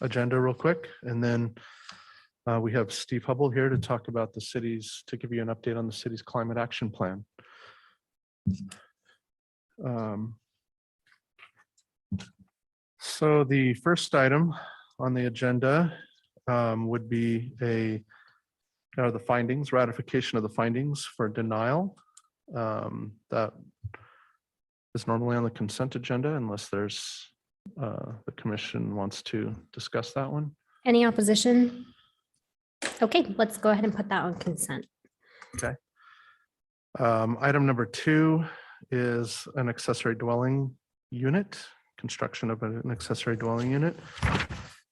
agenda real quick, and then we have Steve Hubble here to talk about to give you an update on the city's climate action plan. So the first item on the agenda would be the findings, ratification of the findings for denial. That is normally on the consent agenda unless there's the commission wants to discuss that one. Any opposition? Okay, let's go ahead and put that on consent. Okay. Item number 2 is an accessory dwelling unit, construction of an accessory dwelling unit.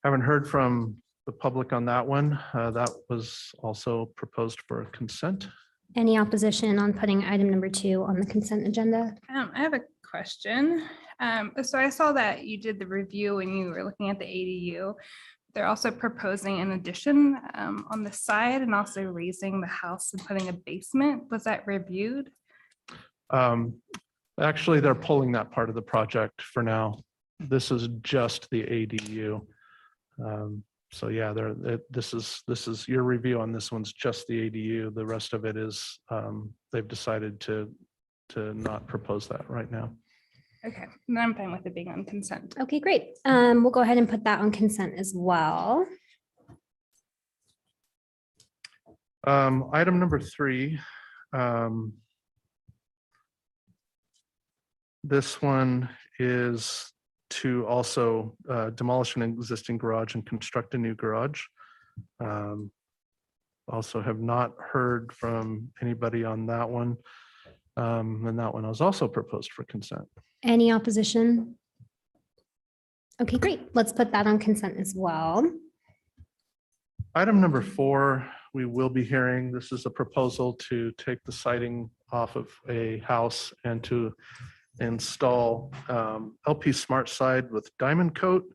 Haven't heard from the public on that one. That was also proposed for consent. Any opposition on putting item number 2 on the consent agenda? I have a question. So I saw that you did the review when you were looking at the ADU. They're also proposing an addition on the side and also raising the house and putting a basement. Was that reviewed? Actually, they're pulling that part of the project for now. This is just the ADU. So yeah, this is your review on this one's just the ADU. The rest of it is they've decided to not propose that right now. Okay, then I'm fine with it being on consent. Okay, great. We'll go ahead and put that on consent as well. Item number 3. This one is to also demolish an existing garage and construct a new garage. Also have not heard from anybody on that one. And that one was also proposed for consent. Any opposition? Okay, great. Let's put that on consent as well. Item number 4, we will be hearing. This is a proposal to take the siding off of a house and to install LP Smartside with diamond coat,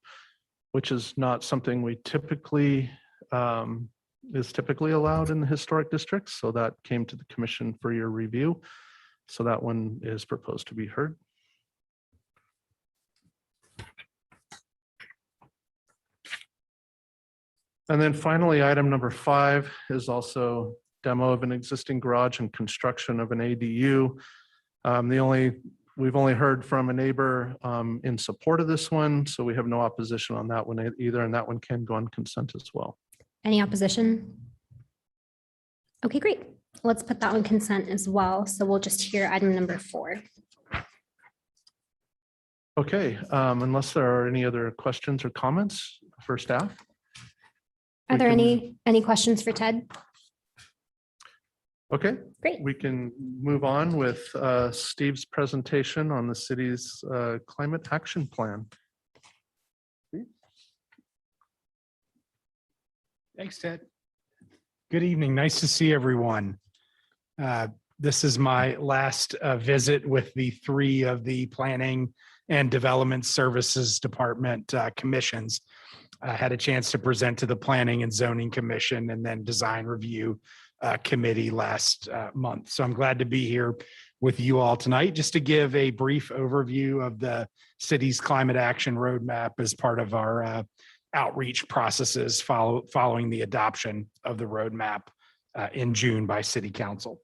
which is not something we typically allowed in the historic districts. So that came to the commission for your review. So that one is proposed to be heard. And then finally, item number 5 is also demo of an existing garage and construction of an ADU. We've only heard from a neighbor in support of this one, so we have no opposition on that one either, and that one can go on consent as well. Any opposition? Okay, great. Let's put that on consent as well. So we'll just hear item number 4. Okay, unless there are any other questions or comments for staff. Are there any questions for Ted? Okay, Great. we can move on with Steve's presentation on the city's climate action plan. Thanks, Ted. Good evening. Nice to see everyone. This is my last visit with the 3 of the Planning and Development Services Department commissions. I had a chance to present to the Planning and Zoning Commission and then Design Review Committee last month. So I'm glad to be here with you all tonight just to give a brief overview of the city's climate action roadmap as part of our outreach processes following the adoption of the roadmap in June by City Council.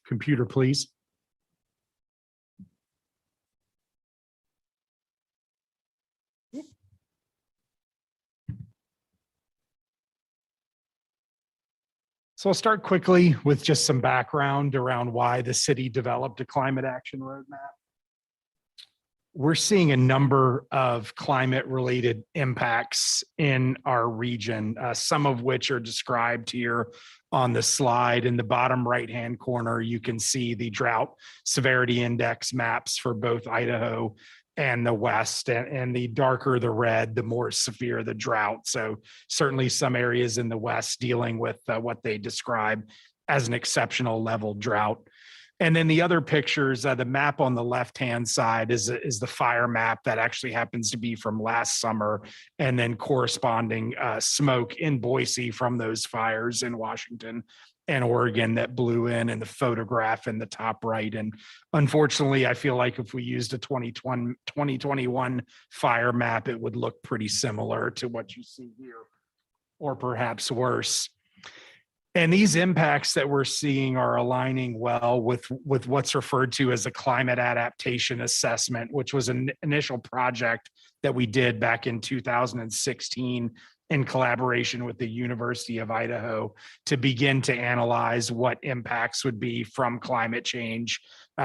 Computer, please. So I'll start quickly with just some background around why the city developed a climate action roadmap. We're seeing a number of climate-related impacts in our region, some of which are described here on the slide. In the bottom right-hand corner, you can see the drought severity index maps for both Idaho and the West, and the darker the red, the more severe the drought. So certainly some areas in the West dealing with what they describe as an exceptional level drought. And then the other pictures, the map on the left-hand side is the fire map that actually happens to be from last summer, and then corresponding smoke in Boise from those fires in Washington and Oregon that blew in, and the photograph in the top right. And unfortunately, I feel like if we used a 2021 fire map, it would look pretty similar to what you see here, or perhaps worse. And these impacts that we're seeing are aligning well with what's referred to as a climate adaptation assessment, which was an initial project that we did back in 2016 in collaboration with the University of Idaho to begin to analyze what impacts would be from climate change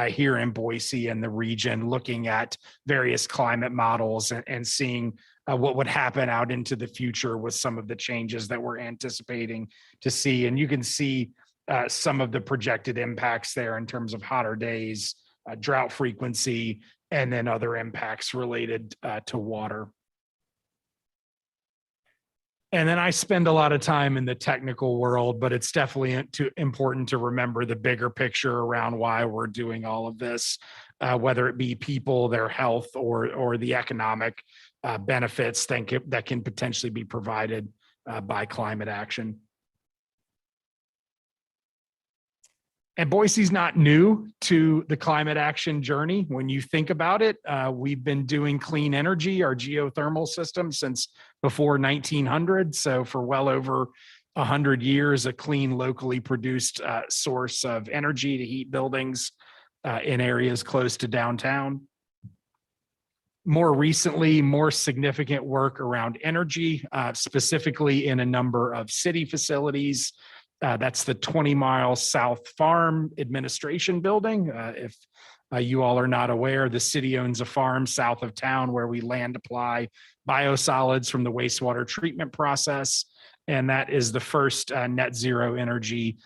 here in Boise and the region, looking at various climate models and seeing what would happen out into the future with some of the changes that we're anticipating to see. And you can see some of the projected impacts there in terms of hotter days, drought frequency, and then other impacts related to water. And then I spend a lot of time in the technical world, but it's definitely important to remember the bigger picture around why we're doing all of this, whether it be people, their health, or the economic benefits that can potentially be provided by climate action. And Boise's not new to the climate action journey. When you think about it, we've been doing clean energy, our geothermal system, since before 1900. So for well over 100 years, a clean, locally produced source of energy to heat buildings in areas close to downtown. More recently, more significant work around energy, specifically in a number of city facilities. That's the 20-mile South Farm Administration Building. If you all are not aware, the city owns a farm south of town where we land apply biosolids from the wastewater treatment process. And that is the first net zero energy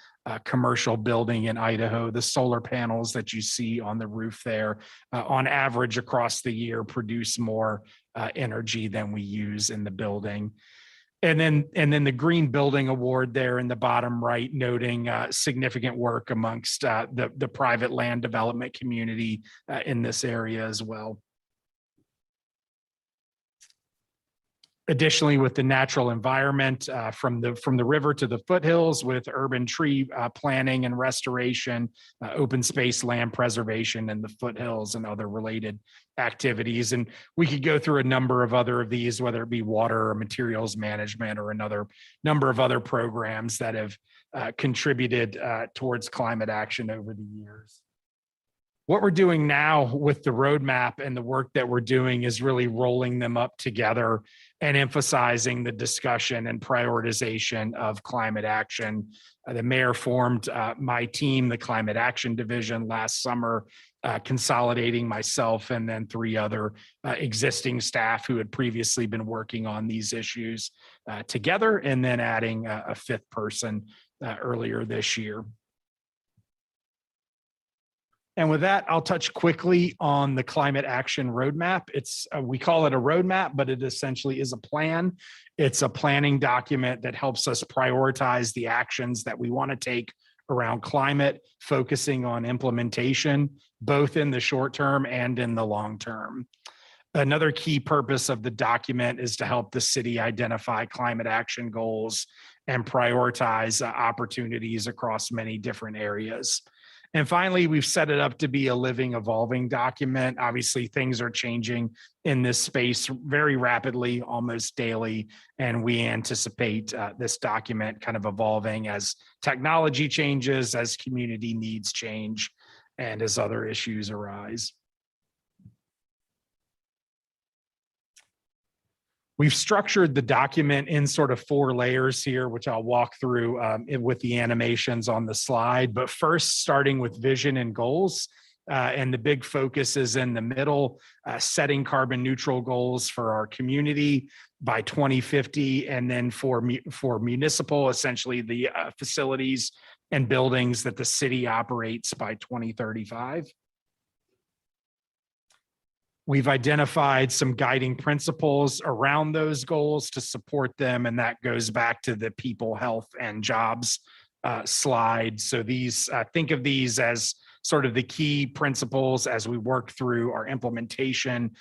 commercial building in Idaho. The solar panels that you see on the roof there, on average across the year, produce more energy than we use in the building. And then the Green Building Award there in the bottom right, noting significant work amongst the private land development community in this area as well. Additionally, with the natural environment from the river to the foothills, with urban tree planting and restoration, open space land preservation in the foothills, and other related activities. And we could go through a number of other of these, whether it be water or materials management or another number of other programs that have contributed towards climate action over the years. What we're doing now with the roadmap and the work that we're doing is really rolling them up together and emphasizing the discussion and prioritization of climate action. The mayor formed my team, the Climate Action Division, last summer, consolidating myself and then 3 other existing staff who had previously been working on these issues together, and then adding a 5th person earlier this year. And with that, I'll touch quickly on the climate action roadmap. We call it a roadmap, but it essentially is a plan. It's a planning document that helps us prioritize the actions that we want to take around climate, focusing on implementation, both in the short term and in the long term. Another key purpose of the document is to help the city identify climate action goals and prioritize opportunities across many different areas. And finally, we've set it up to be a living, evolving document. Obviously, things are changing in this space very rapidly, almost daily, and we anticipate this document kind of evolving as technology changes, as community needs change, and as other issues arise. We've structured the document in sort of 4 layers here, which I'll walk through with the animations on the slide. But first, starting with vision and goals. And the big focus is in the middle, setting carbon neutral goals for our community by 2050. And then for municipal, essentially the facilities and buildings that the city operates by 2035. We've identified some guiding principles around those goals to support them, and that goes back to the people, health, and jobs slide. So these, think of these as sort of the key principles as we work through our implementation,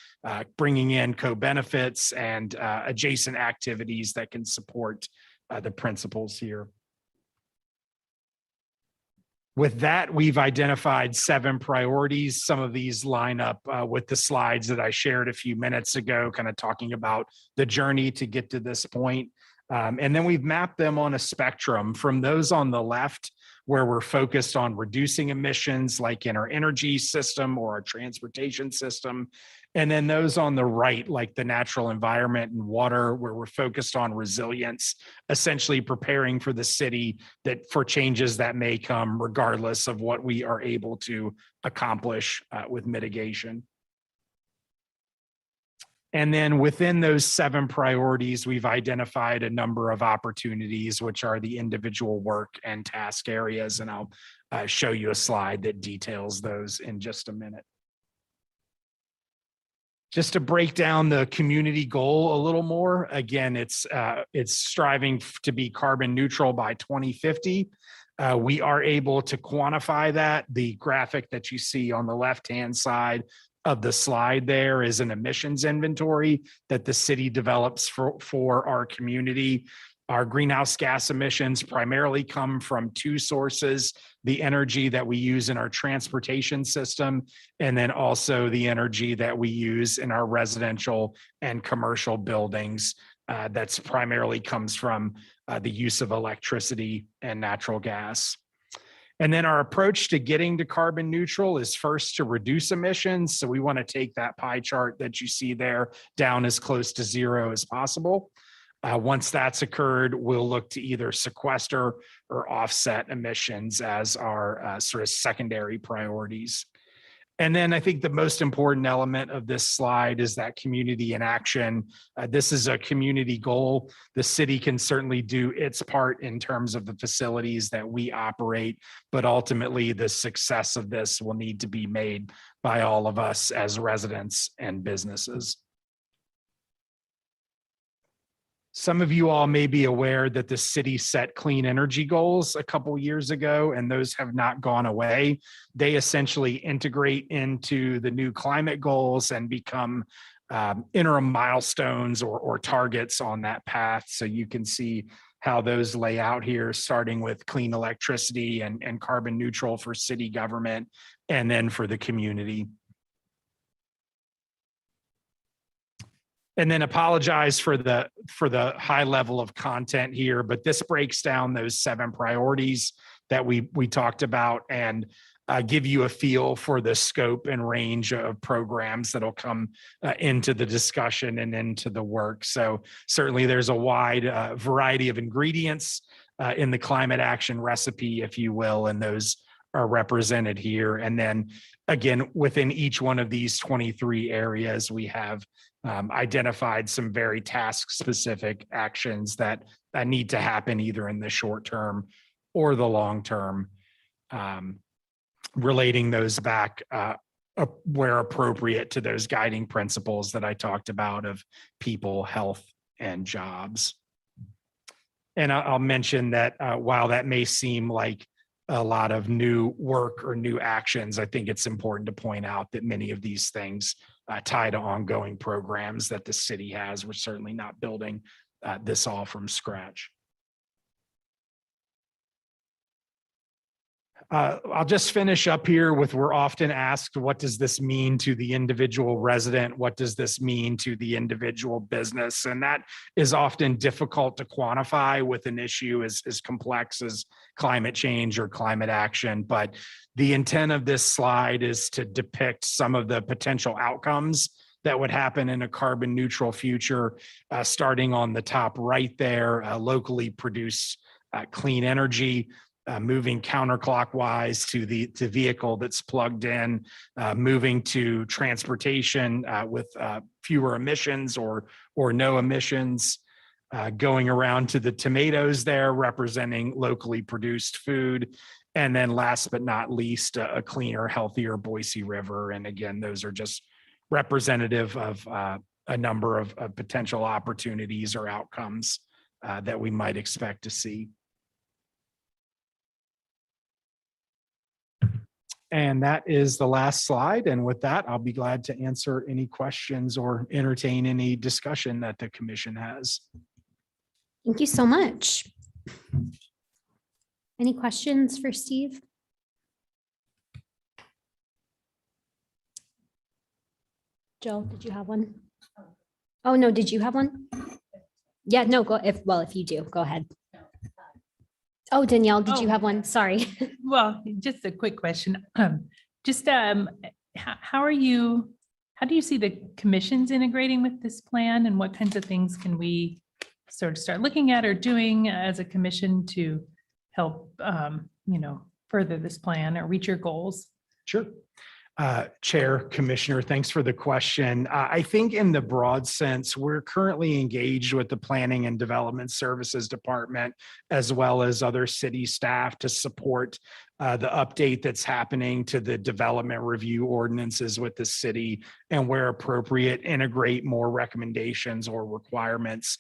bringing in co-benefits and adjacent activities that can support the principles here. With that, we've identified 7 priorities. Some of these line up with the slides that I shared a few minutes ago, kind of talking about the journey to get to this point. And then we've mapped them on a spectrum from those on the left, where we're focused on reducing emissions, like in our energy system or our transportation system. And then those on the right, like the natural environment and water, where we're focused on resilience, essentially preparing for the city for changes that may come regardless of what we are able to accomplish with mitigation. And then within those 7 priorities, we've identified a number of opportunities, which are the individual work and task areas. And I'll show you a slide that details those in just a minute. Just to break down the community goal a little more, again, it's striving to be carbon neutral by 2050. We are able to quantify that. The graphic that you see on the left-hand side of the slide there is an emissions inventory that the city develops for our community. Our greenhouse gas emissions primarily come from 2 sources: the energy that we use in our transportation system, and then also the energy that we use in our residential and commercial buildings. That's primarily comes from the use of electricity and natural gas. And then our approach to getting to carbon neutral is first to reduce emissions. So we want to take that pie chart that you see there down as close to 0 as possible. Once that's occurred, we'll look to either sequester or offset emissions as our sort of secondary priorities. And then I think the most important element of this slide is that community in action. This is a community goal. The city can certainly do its part in terms of the facilities that we operate, but ultimately the success of this will need to be made by all of us as residents and businesses. Some of you all may be aware that the city set clean energy goals a couple years ago, and those have not gone away. They essentially integrate into the new climate goals and become interim milestones or targets on that path. So you can see how those lay out here, starting with clean electricity and carbon neutral for city government, and then for the community. And then apologize for the high level of content here, but this breaks down those 7 priorities that we talked about and give you a feel for the scope and range of programs that'll come into the discussion and into the work. So certainly there's a wide variety of ingredients in the climate action recipe, if you will, and those are represented here. And then again, within each one of these 23 areas, we have identified some very task-specific actions that need to happen either in the short term or the long term, relating those back where appropriate to those guiding principles that I talked about of people, health, and jobs. And I'll mention that while that may seem like a lot of new work or new actions, I think it's important to point out that many of these things tie to ongoing programs that the city has. We're certainly not building this all from scratch. I'll just finish up here with, we're often asked, what does this mean to the individual resident? What does this mean to the individual business? And that is often difficult to quantify with an issue as complex as climate change or climate action. But the intent of this slide is to depict some of the potential outcomes that would happen in a carbon neutral future, starting on the top right there, locally produced clean energy. Moving counterclockwise to the vehicle that's plugged in, moving to transportation with fewer emissions or no emissions, going around to the tomatoes there representing locally produced food. And then last but not least, a cleaner, healthier Boise River. And again, those are just representative of a number of potential opportunities or outcomes that we might expect to see. And that is the last slide. And with that, I'll be glad to answer any questions or entertain any discussion that the commission has. Thank you so much. Any questions for Steve? Jill, did you have one? Oh, no, did you have one? Yeah, no, if you do, go ahead. Oh, Danielle, did you have one? Sorry. Well, just a quick question. How do you see the commissions integrating with this plan, and what kinds of things can we sort of start looking at or doing as a commission to help, further this plan or reach your goals? Sure. Chair, Commissioner, thanks for the question. I think in the broad sense, we're currently engaged with the Planning and Development Services Department, as well as other city staff to support the update that's happening to the development review ordinances with the city, and where appropriate, integrate more recommendations or requirements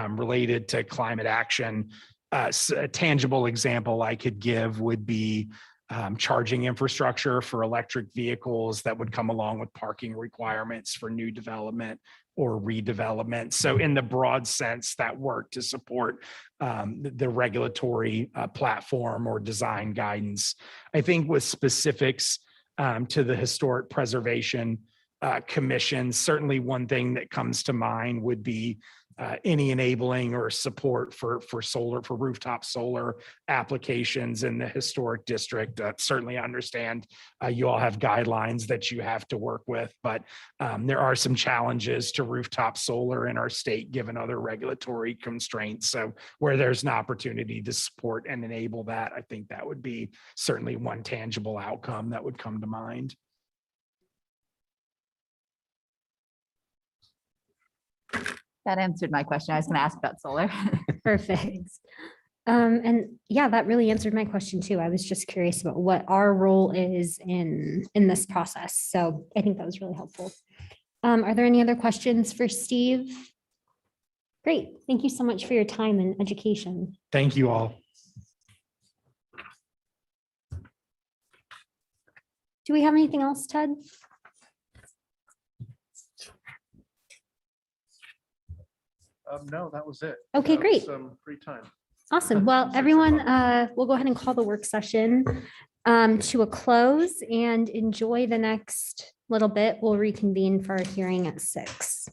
related to climate action. A tangible example I could give would be charging infrastructure for electric vehicles that would come along with parking requirements for new development or redevelopment. So in the broad sense, that work to support the regulatory platform or design guidance. I think with specifics to the Historic Preservation Commission, certainly one thing that comes to mind would be any enabling or support for rooftop solar applications in the historic district. Certainly understand you all have guidelines that you have to work with, but there are some challenges to rooftop solar in our state given other regulatory constraints. So where there's an opportunity to support and enable that, I think that would be certainly one tangible outcome that would come to mind. That answered my question. I was going to ask about solar. Perfect. And yeah, that really answered my question too. I was just curious about what our role is in this process. So I think that was really helpful. Are there any other questions for Steve? Great. Thank you so much for your time and education. Thank you all. Do we have anything else, Ted? No, that was it. Okay, That was great. some free time. Awesome. Well, everyone, we'll go ahead and call the work session to a close and enjoy the next little bit. We'll reconvene for our hearing at 6.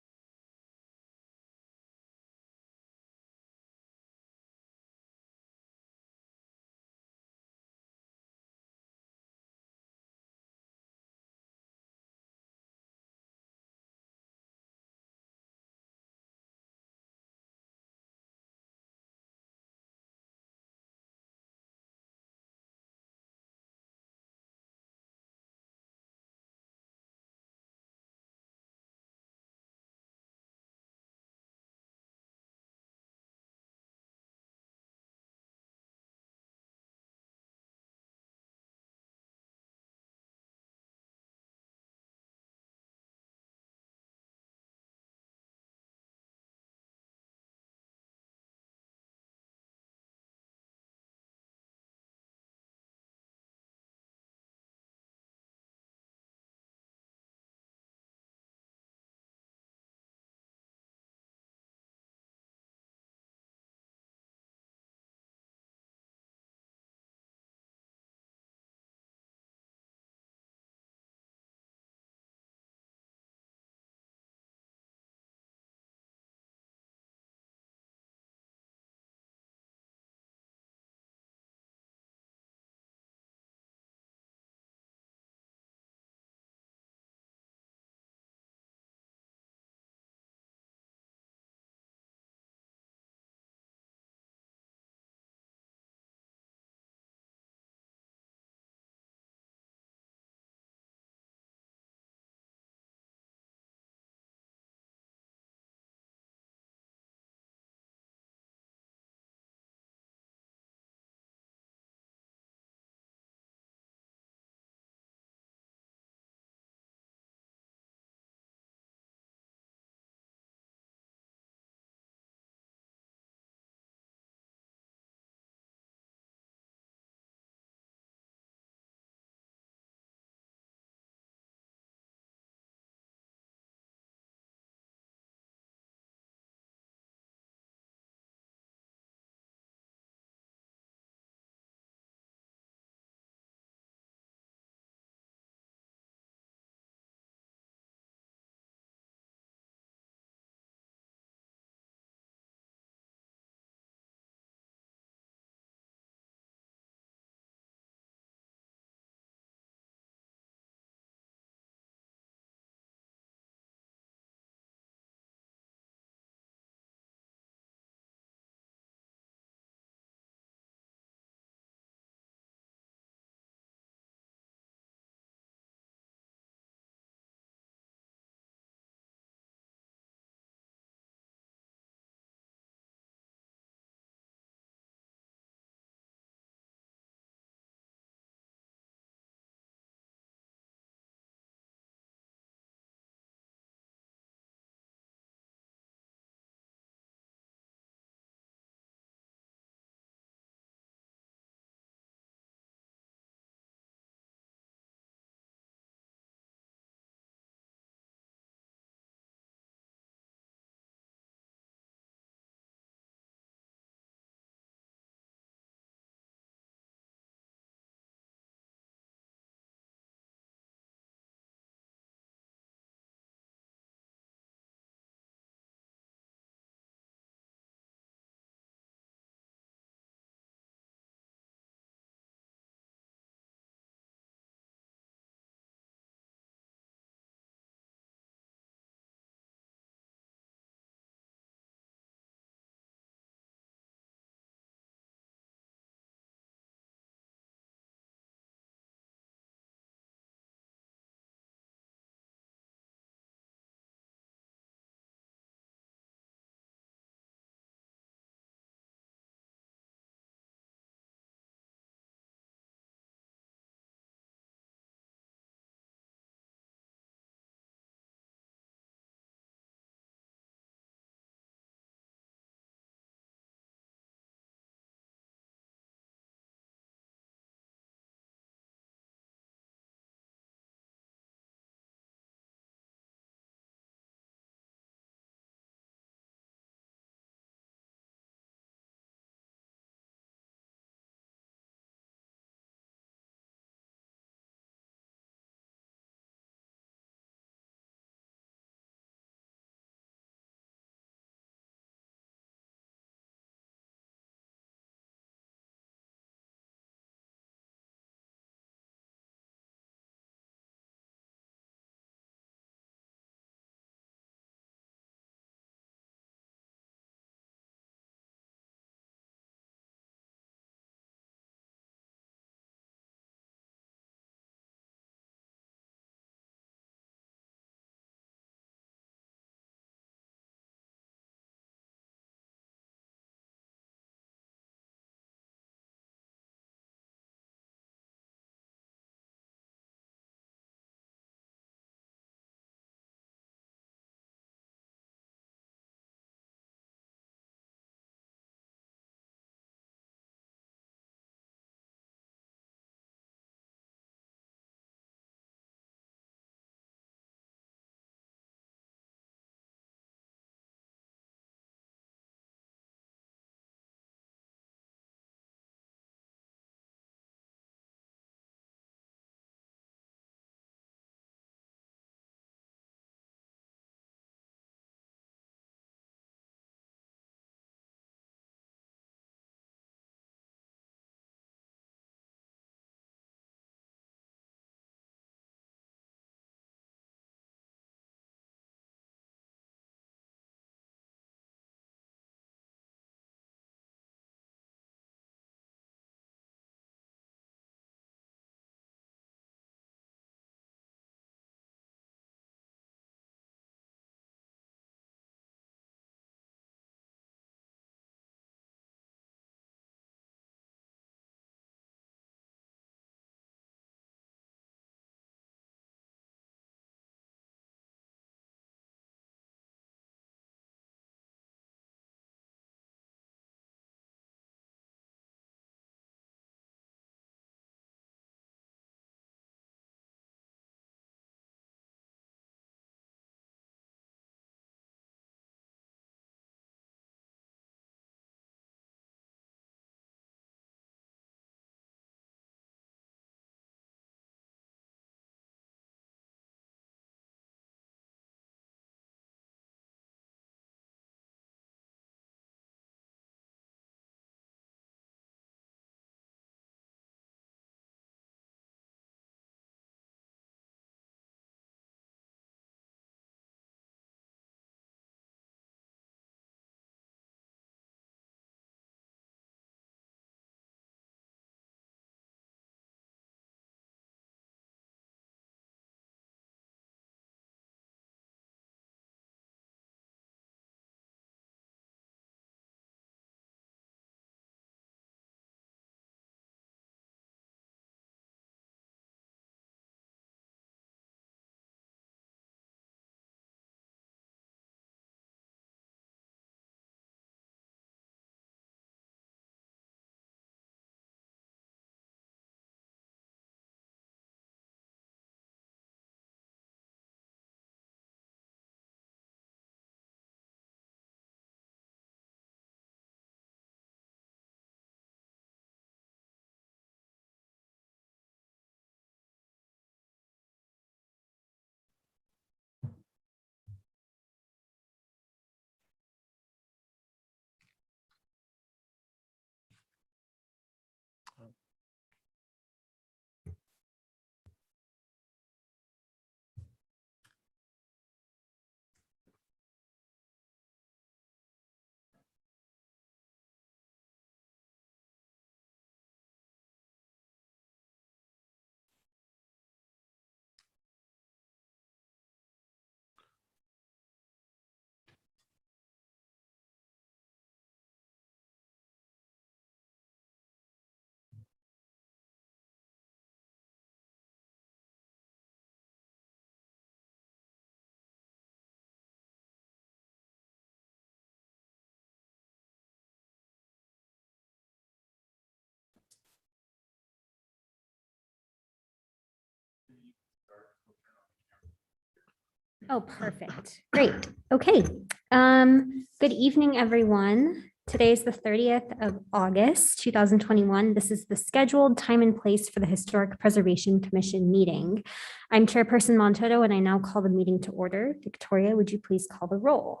Oh, perfect. Great. Okay. Good evening, everyone. Today is the 30th of August, 2021. This is the scheduled time and place for the Historic Preservation Commission meeting. I'm Chairperson Montoto, and I now call the meeting to order. Victoria, would you please call the roll?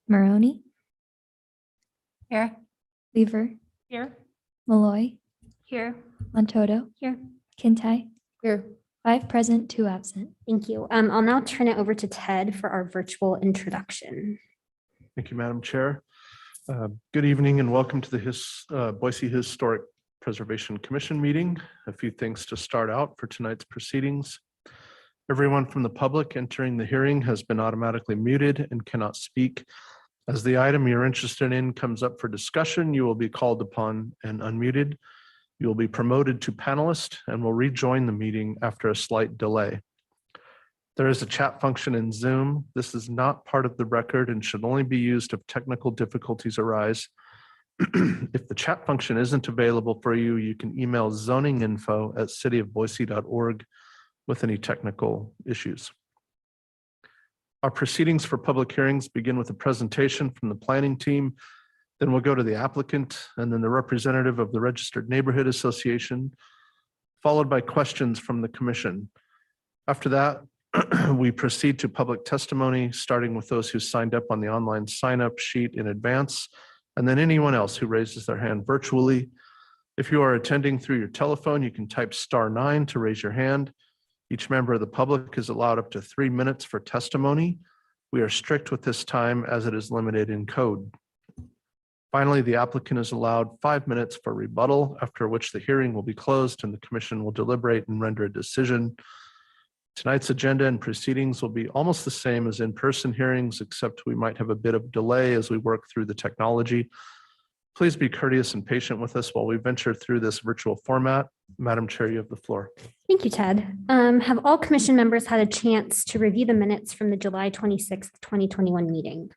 Maroney, Here. Weaver, Here. Malloy, Here. Montoto. Here. Kintai. Here. 5 present, 2 absent. Thank you. I'll now turn it over to Ted for our virtual introduction. Thank you, Madam Chair. Good evening and welcome to the Boise Historic Preservation Commission meeting. A few things to start out for tonight's proceedings. Everyone from the public entering the hearing has been automatically muted and cannot speak. As the item you're interested in comes up for discussion, you will be called upon and unmuted. You will be promoted to panelist and will rejoin the meeting after a slight delay. There is a chat function in Zoom. This is not part of the record and should only be used if technical difficulties arise. If the chat function isn't available for you, you can email zoninginfo@cityofboise.org with any technical issues. Our proceedings for public hearings begin with a presentation from the planning team. Then we'll go to the applicant and then the representative of the Registered Neighborhood Association, followed by questions from the commission. After that, we proceed to public testimony, starting with those who signed up on the online sign-up sheet in advance, and then anyone else who raises their hand virtually. If you are attending through your telephone, you can type *9 to raise your hand. Each member of the public is allowed up to 3 minutes for testimony. We are strict with this time as it is limited in code. Finally, the applicant is allowed 5 minutes for rebuttal, after which the hearing will be closed and the commission will deliberate and render a decision. Tonight's agenda and proceedings will be almost the same as in-person hearings, except we might have a bit of delay as we work through the technology. Please be courteous and patient with us while we venture through this virtual format. Madam Chair, you have the floor. Thank you, Ted. Have all commission members had a chance to review the minutes from the July 26th, 2021 meeting?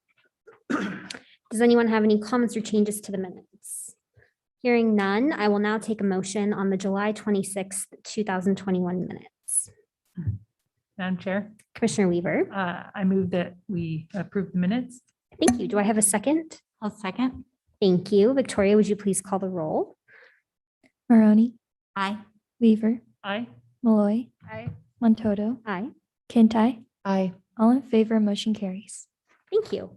Does anyone have any comments or changes to the minutes? Hearing none, I will now take a motion on the July 26th, 2021 minutes. Madam Chair, Commissioner Weaver, I move that we approve the minutes. thank you. Do I have a second? I'll second. Thank you. Victoria, would you please call the roll? Maroney, Aye. Weaver, Aye. Malloy, Aye. Montoto, Aye. Kintai. Aye. All in favor, motion carries. Thank you.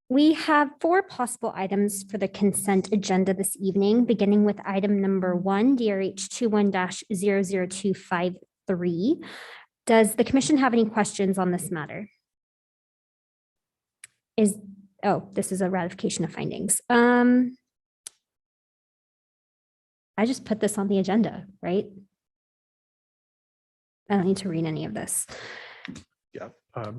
We have 4 possible items for the consent agenda this evening, beginning with item number 1, DRH 21-00253. Does the commission have any questions on this matter? This is a ratification of findings. I just put this on the agenda, right? I don't need to read any of this. Yeah.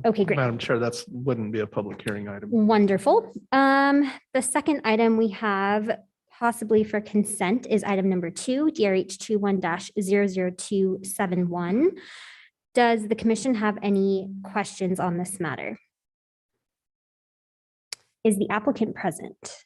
Okay, great. Madam Chair, that's wouldn't be a public hearing item. Wonderful. The second item we have possibly for consent is item number 2, DRH 21-00271. Does the commission have any questions on this matter? Is the applicant present?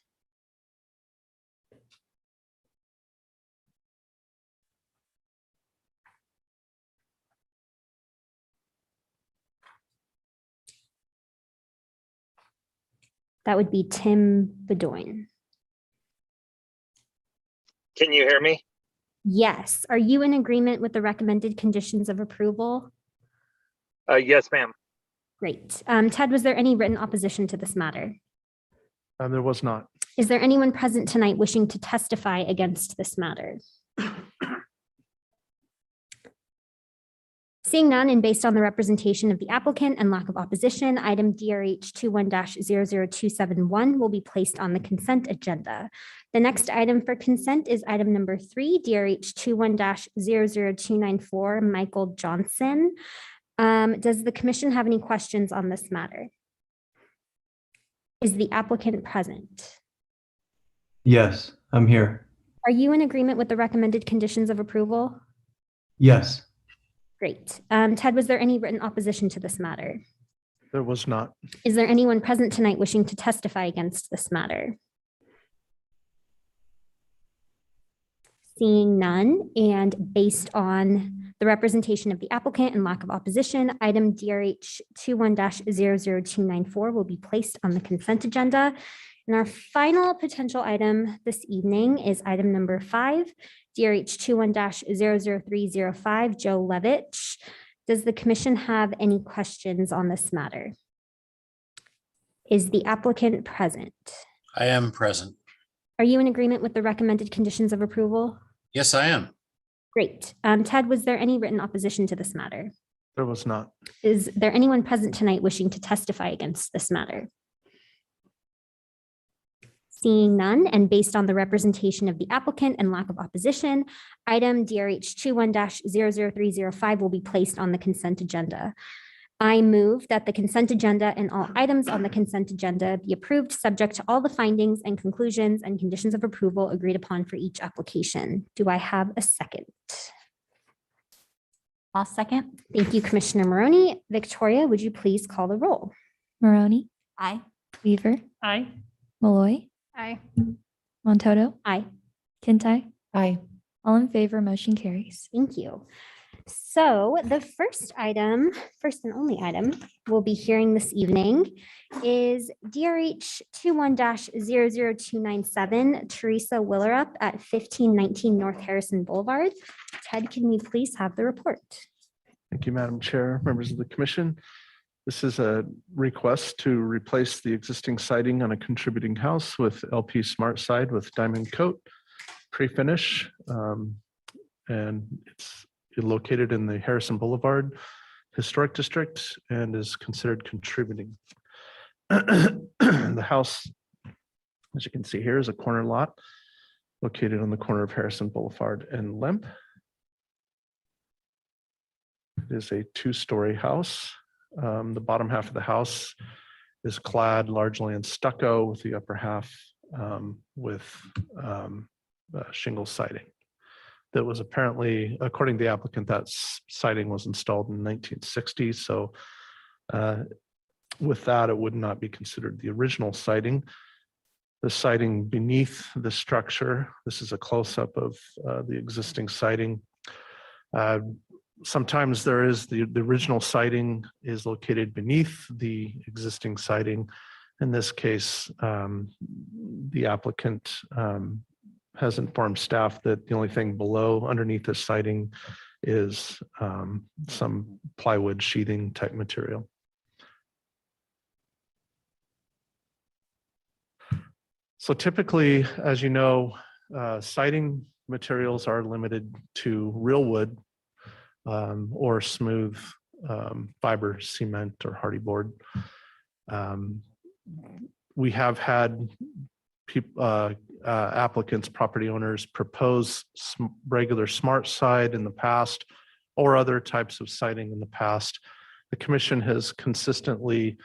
That would be Tim Bedoin. Can you hear me? Yes. Are you in agreement with the recommended conditions of approval? Yes, ma'am. Great. Ted, was there any written opposition to this matter? There was not. Is there anyone present tonight wishing to testify against this matter? Seeing none and based on the representation of the applicant and lack of opposition, item DRH 21-00271 will be placed on the consent agenda. The next item for consent is item number 3, DRH 21-00294, Michael Johnson. Does the commission have any questions on this matter? Is the applicant present? Yes, I'm here. Are you in agreement with the recommended conditions of approval? Yes, Great. Ted, was there any written opposition to this matter? There was not. Is there anyone present tonight wishing to testify against this matter? Seeing none and based on the representation of the applicant and lack of opposition, item DRH 21-00294 will be placed on the consent agenda. And our final potential item this evening is item number 5, DRH 21-00305, Joe Levitch. Does the commission have any questions on this matter? Is the applicant present? I am present. Are you in agreement with the recommended conditions of approval? Yes, I am. Great. Ted, was there any written opposition to this matter? There was not. Is there anyone present tonight wishing to testify against this matter? Seeing none, and based on the representation of the applicant and lack of opposition, item DRH 21-00305 will be placed on the consent agenda. I move that the consent agenda and all items on the consent agenda be approved, subject to all the findings and conclusions and conditions of approval agreed upon for each application. Do I have a second? I'll second. Thank you, Commissioner Maroney. Victoria, would you please call the roll? Maroney, Aye. Weaver, Aye. Malloy, Aye. Montoto, Aye. Kintai. Aye. All in favor, motion carries. Thank you. So the first item, first and only item we'll be hearing this evening is DRH 21-00297, Teresa Willerup at 1519 North Harrison Boulevard. Ted, can we please have the report? Thank you, Madam Chair, members of the commission. This is a request to replace the existing siding on a contributing house with LP Smartside with diamond coat, pre-finish, and it's located in the Harrison Boulevard Historic District and is considered contributing. The house, as you can see here, is a corner lot located on the corner of Harrison Boulevard and Lemp. It is a 2-story house. The bottom half of the house is clad largely in stucco, with the upper half with shingle siding. That was apparently, according to the applicant, that siding was installed in 1960. So with that, it would not be considered the original siding. The siding beneath the structure, this is a close-up of the existing siding. Sometimes there is the original siding is located beneath the existing siding. In this case, the applicant has informed staff that the only thing below underneath the siding is some plywood sheathing type material. So typically, as you know, siding materials are limited to real wood or smooth fiber cement or hardy board. We have had applicants, property owners propose regular Smartside in the past or other types of siding in the past. The commission has consistently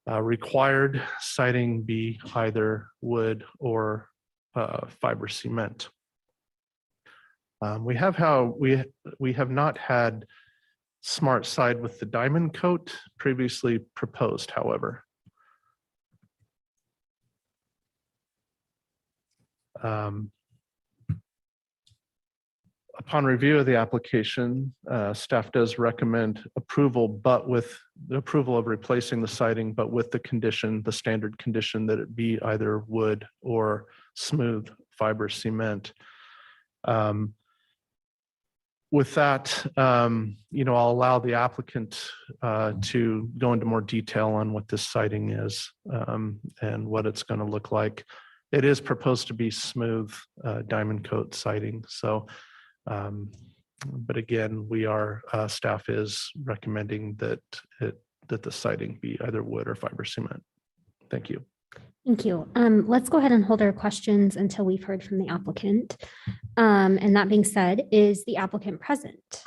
required siding be either wood or fiber cement. We have not had Smartside with the diamond coat previously proposed, however. Upon review of the application, staff does recommend approval, but with the approval of replacing the siding, but with the condition, the standard condition that it be either wood or smooth fiber cement. With that, I'll allow the applicant to go into more detail on what this siding is and what it's going to look like. It is proposed to be smooth diamond coat siding. So, but again, staff is recommending that the siding be either wood or fiber cement. Thank you. Thank you. Let's go ahead and hold our questions until we've heard from the applicant. And that being said, is the applicant present?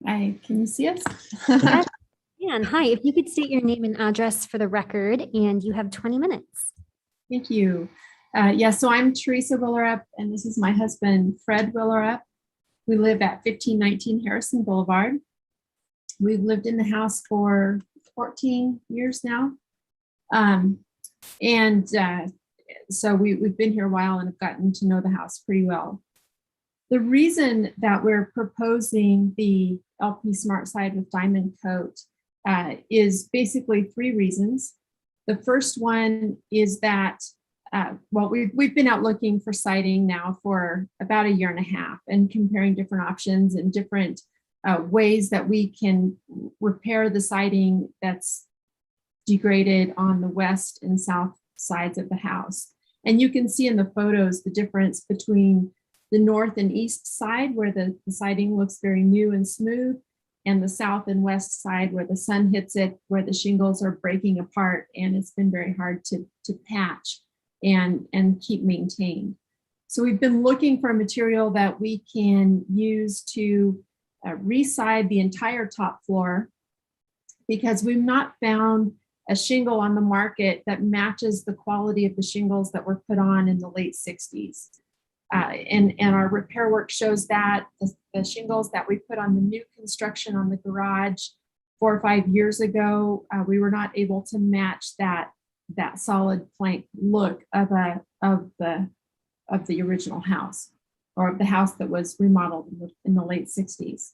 Hi, can you see us? And hi, if you could state your name and address for the record, and you have 20 minutes. Thank you. So I'm Teresa Willerup, and this is my husband, Fred Willerup. We live at 1519 Harrison Boulevard. We've lived in the house for 14 years now. So we've been here a while and have gotten to know the house pretty well. The reason that we're proposing the LP Smartside with diamond coat is basically three reasons. The first one is that, well, we've been out looking for siding now for about a year and a half and comparing different options and different ways that we can repair the siding that's degraded on the west and south sides of the house. And you can see in the photos the difference between the north and east side where the siding looks very new and smooth, and the south and west side where the sun hits it, where the shingles are breaking apart, and it's been very hard to patch and keep maintained. So we've been looking for a material that we can use to re-side the entire top floor, because we've not found a shingle on the market that matches the quality of the shingles that were put on in the late 60s. And our repair work shows that the shingles that we put on the new construction on the garage 4 or 5 years ago, we were not able to match that solid plank look of the original house, or of the house that was remodeled in the late 60s.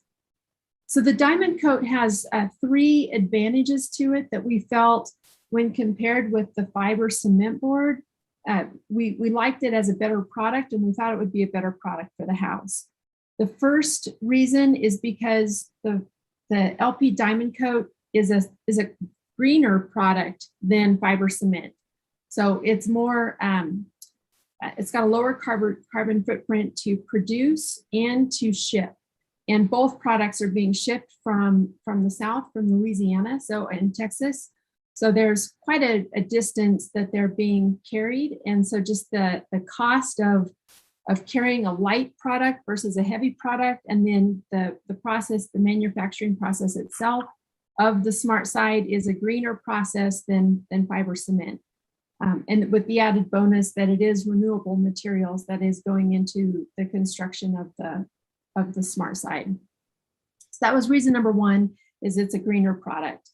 So the diamond coat has 3 advantages to it that we felt when compared with the fiber cement board. We liked it as a better product, and we thought it would be a better product for the house. The first reason is because the LP diamond coat is a greener product than fiber cement. So it's more, it's got a lower carbon footprint to produce and to ship. And both products are being shipped from the south, from Louisiana, so in Texas. So there's quite a distance that they're being carried. And so just the cost of carrying a light product versus a heavy product, and then the process, the manufacturing process itself of the Smartside is a greener process than fiber cement. And with the added bonus that it is renewable materials that is going into the construction of the Smartside. So that was reason number 1, is it's a greener product.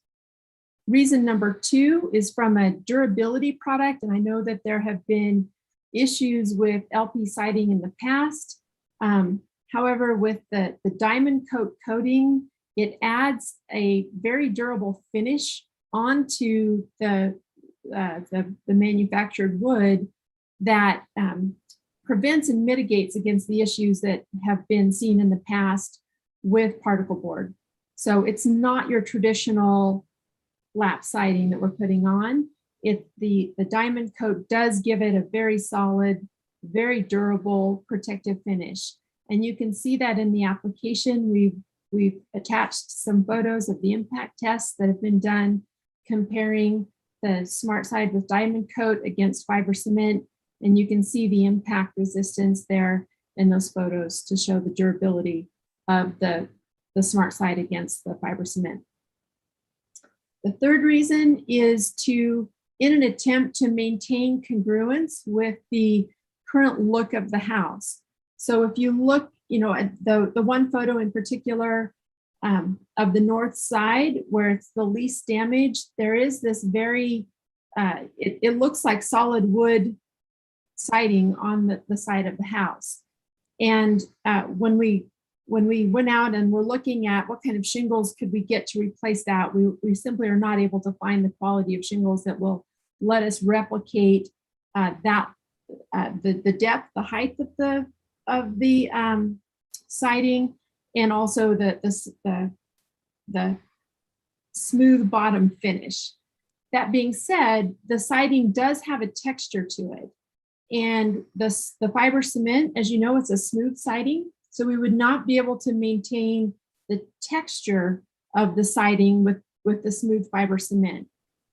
Reason number 2 is from a durability product. And I know that there have been issues with LP siding in the past. However, with the diamond coat coating, it adds a very durable finish onto the manufactured wood that prevents and mitigates against the issues that have been seen in the past with particle board. So it's not your traditional lap siding that we're putting on. The diamond coat does give it a very solid, very durable, protective finish. And you can see that in the application. We've attached some photos of the impact tests that have been done comparing the Smartside with diamond coat against fiber cement. And you can see the impact resistance there in those photos to show the durability of the Smartside against the fiber cement. The third reason is in an attempt to maintain congruence with the current look of the house. So if you look, at the one photo in particular of the north side where it's the least damaged, there is this very, it looks like solid wood siding on the side of the house. And when we went out and we're looking at what kind of shingles could we get to replace that, we simply are not able to find the quality of shingles that will let us replicate the depth, the height of the siding, and also the smooth bottom finish. That being said, the siding does have a texture to it. And the fiber cement, as you know, it's a smooth siding. So we would not be able to maintain the texture of the siding with the smooth fiber cement.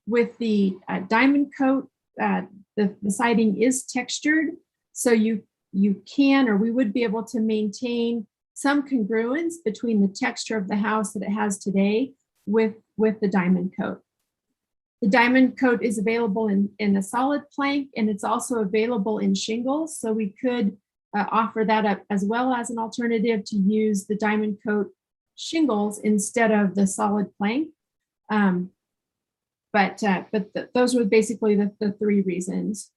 With the diamond coat, the siding is textured. So you can, or we would be able to maintain some congruence between the texture of the house that it has today with the diamond coat. The diamond coat is available in a solid plank, and it's also available in shingles. So we could offer that up as well as an alternative to use the diamond coat shingles instead of the solid plank. Those were basically the three reasons: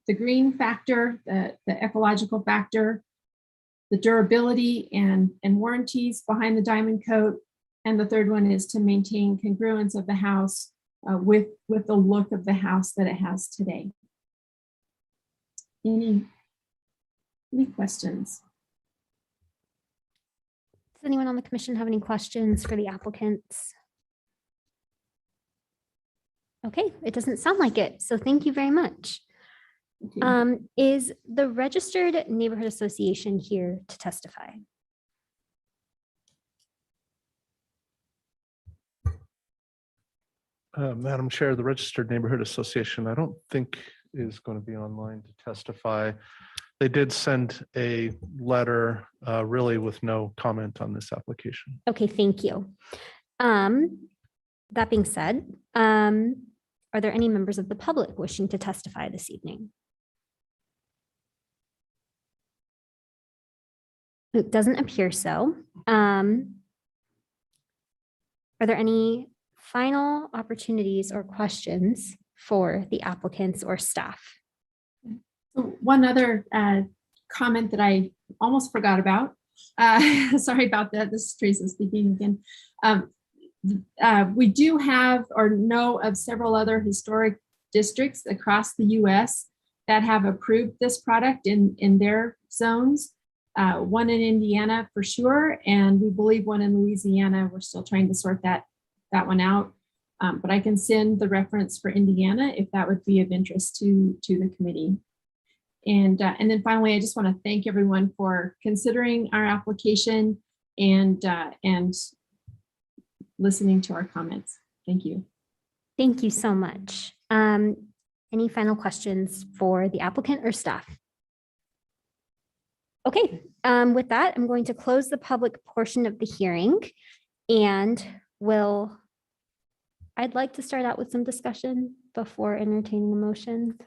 the green factor, the ecological factor, the durability and warranties behind the diamond coat, and the third one is to maintain congruence of the house with the look of the house that it has today. Any questions? Does anyone on the commission have any questions for the applicants? Okay, it doesn't sound like it. So thank you very much. Is the registered neighborhood association here to testify? Madam Chair, the Registered Neighborhood Association, I don't think is going to be online to testify. They did send a letter really with no comment on this application. Okay, thank you. That being said, are there any members of the public wishing to testify this evening? It doesn't appear so. Are there any final opportunities or questions for the applicants or staff? One other comment that I almost forgot about. Sorry about that. This is Teresa speaking again. We do have or know of several other historic districts across the US that have approved this product in their zones. One in Indiana for sure, and we believe one in Louisiana. We're still trying to sort that one out. But I can send the reference for Indiana if that would be of interest to the committee. And then finally, I just want to thank everyone for considering our application and listening to our comments. Thank you. Thank you so much. Any final questions for the applicant or staff? Okay, with that, I'm going to close the public portion of the hearing and I'd like to start out with some discussion before entertaining a motion.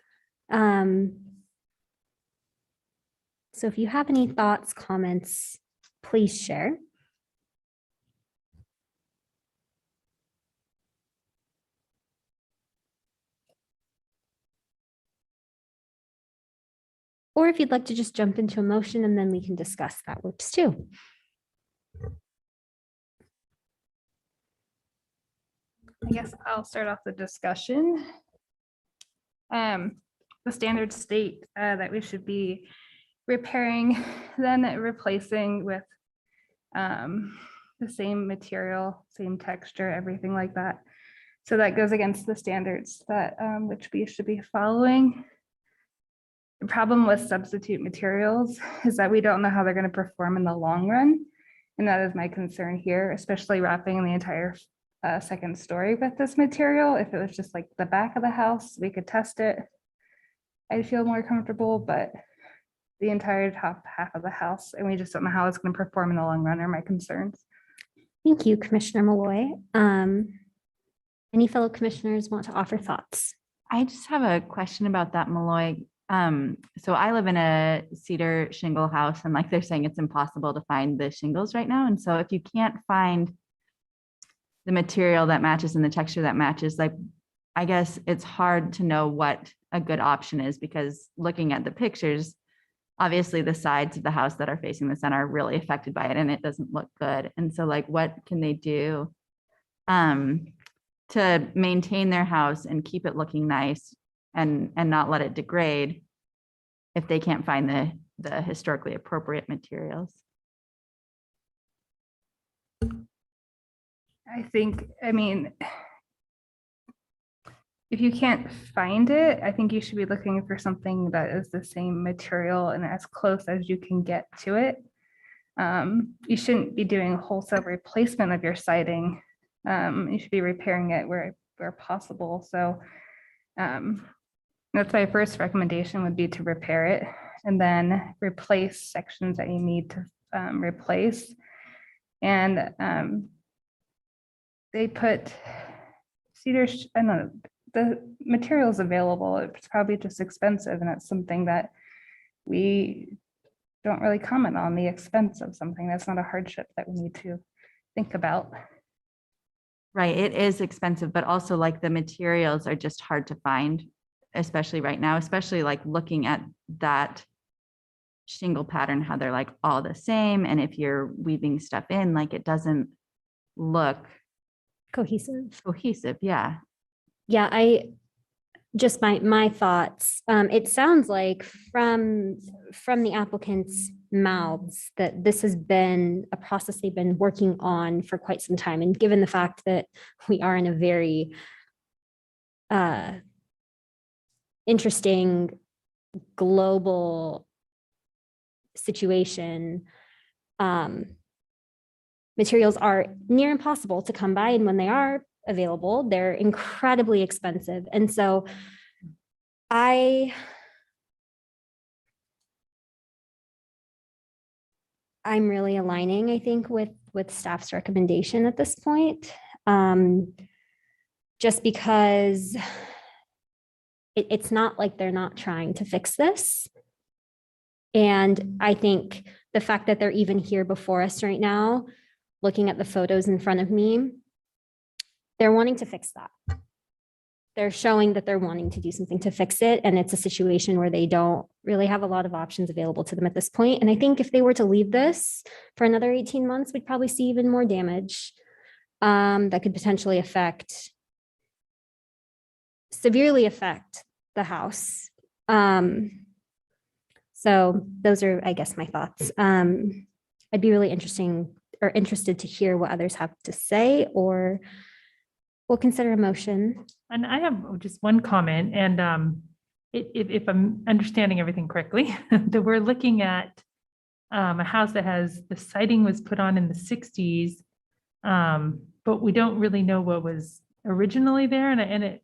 So if you have any thoughts, comments, please share. Or if you'd like to just jump into a motion and then we can discuss, that works too. I guess I'll start off the discussion. The standards state that we should be repairing, then replacing with the same material, same texture, everything like that. So that goes against the standards that which we should be following. The problem with substitute materials is that we don't know how they're going to perform in the long run. And that is my concern here, especially wrapping the entire second story with this material. If it was just like the back of the house, we could test it. I'd feel more comfortable, but the entire top half of the house, and we just don't know how it's going to perform in the long run, are my concerns. Thank you, Commissioner Malloy. Any fellow commissioners want to offer thoughts? I just have a question about that, Malloy. So I live in a cedar shingle house, and like they're saying, it's impossible to find the shingles right now. And so if you can't find the material that matches and the texture that matches, like, I guess it's hard to know what a good option is, because looking at the pictures, obviously the sides of the house that are facing the sun are really affected by it and it doesn't look good. And so like, what can they do to maintain their house and keep it looking nice and not let it degrade if they can't find the historically appropriate materials? I mean, if you can't find it, I think you should be looking for something that is the same material and as close as you can get to it. You shouldn't be doing a wholesale replacement of your siding. You should be repairing it where possible. So that's my first recommendation, would be to repair it and then replace sections that you need to replace. And they put cedar, I don't know, the materials available. It's probably just expensive, and it's something that we don't really comment on the expense of something. That's not a hardship that we need to think about. Right, it is expensive, but also like the materials are just hard to find, especially right now, especially like looking at that shingle pattern, how they're like all the same. And if you're weaving stuff in, like it doesn't look Cohesive. cohesive. Yeah. Yeah, just my thoughts. It sounds like from the applicant's mouths that this has been a process they've been working on for quite some time. And given the fact that we are in a very interesting global situation, materials are near impossible to come by, and when they are available, they're incredibly expensive. And so I'm really aligning, I think, with staff's recommendation at this point. Just because it's not like they're not trying to fix this. And I think the fact that they're even here before us right now, looking at the photos in front of me, they're wanting to fix that. They're showing that they're wanting to do something to fix it. And it's a situation where they don't really have a lot of options available to them at this point. And I think if they were to leave this for another 18 months, we'd probably see even more damage that could potentially severely affect the house. So those are, I guess, my thoughts. I'd be really interested to hear what others have to say, or we'll consider a motion. And I have just one comment, and if I'm understanding everything correctly, that we're looking at a house that has, the siding was put on in the 60s, but we don't really know what was originally there. And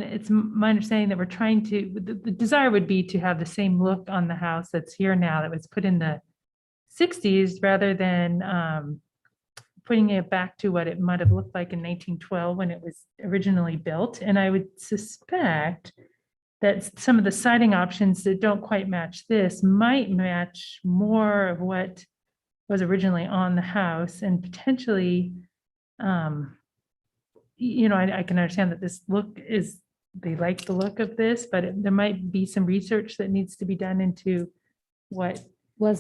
it's my understanding that we're trying to, the desire would be to have the same look on the house that's here now that was put in the 60s, rather than putting it back to what it might have looked like in 1912 when it was originally built. And I would suspect that some of the siding options that don't quite match this might match more of what was originally on the house, and potentially, I can understand that this look is, they like the look of this, but there might be some research that needs to be done into what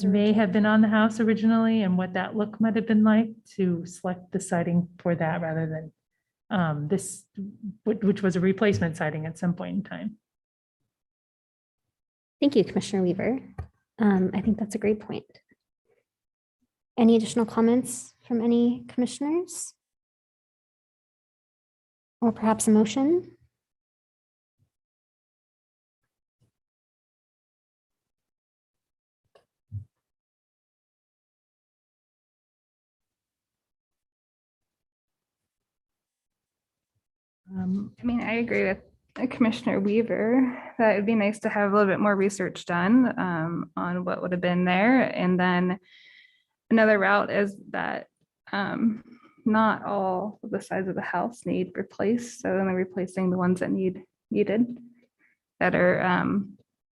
may have been on the house originally and what that look might have been like, to select the siding for that rather than this, which was a replacement siding at some point in time. Thank you, Commissioner Weaver. I think that's a great point. Any additional comments from any commissioners? Or perhaps a motion? I mean, I agree with Commissioner Weaver that it'd be nice to have a little bit more research done on what would have been there. And then another route is that not all of the sides of the house need replaced. So then they're replacing the ones that needed that are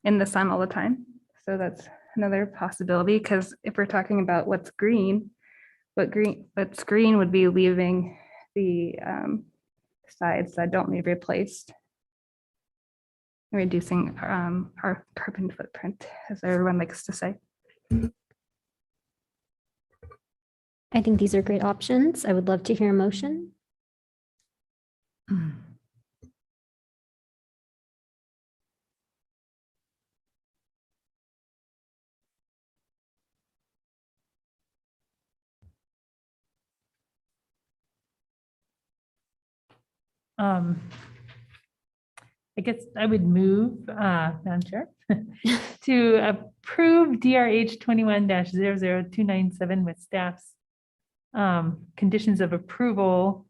in the sun all the time. So that's another possibility, because if we're talking about what's green would be leaving the sides that don't need replaced, reducing our carbon footprint, as everyone likes to say. I think these are great options. I would love to hear a motion. I guess I would move, Madam Chair, to approve DRH 21-00297 with staff's conditions of approval.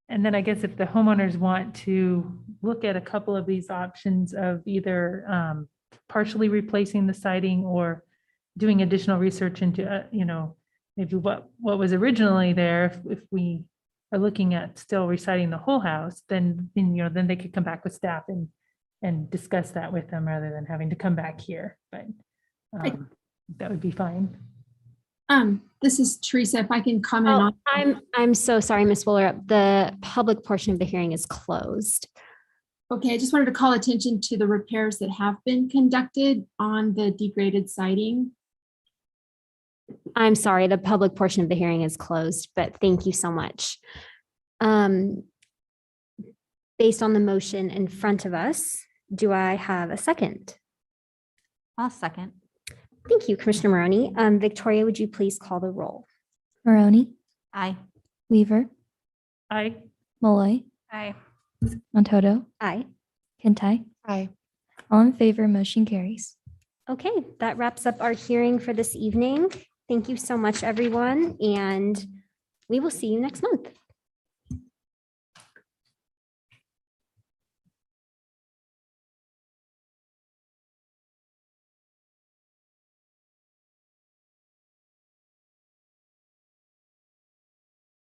And then I guess if the homeowners want to look at a couple of these options of either partially replacing the siding or doing additional research into, maybe what was originally there, if we are looking at still reciting the whole house, then then they could come back with staff and discuss that with them rather than having to come back here. But that would be fine. This is Teresa. If I can comment Oh, on. I'm so sorry, Ms. Fuller. The public portion of the hearing is closed. Okay, I just wanted to call attention to the repairs that have been conducted on the degraded siding. I'm sorry, the public portion of the hearing is closed, but thank you so much. Based on the motion in front of us, do I have a second? I'll second. Thank you, Commissioner Maroney. Victoria, would you please call the roll? Maroney, Aye. Weaver, I, Malloy, Aye. Montoto, Aye. Kintai. Aye. All in favor, motion carries. Okay, that wraps up our hearing for this evening. Thank you so much, everyone, and we will see you next month.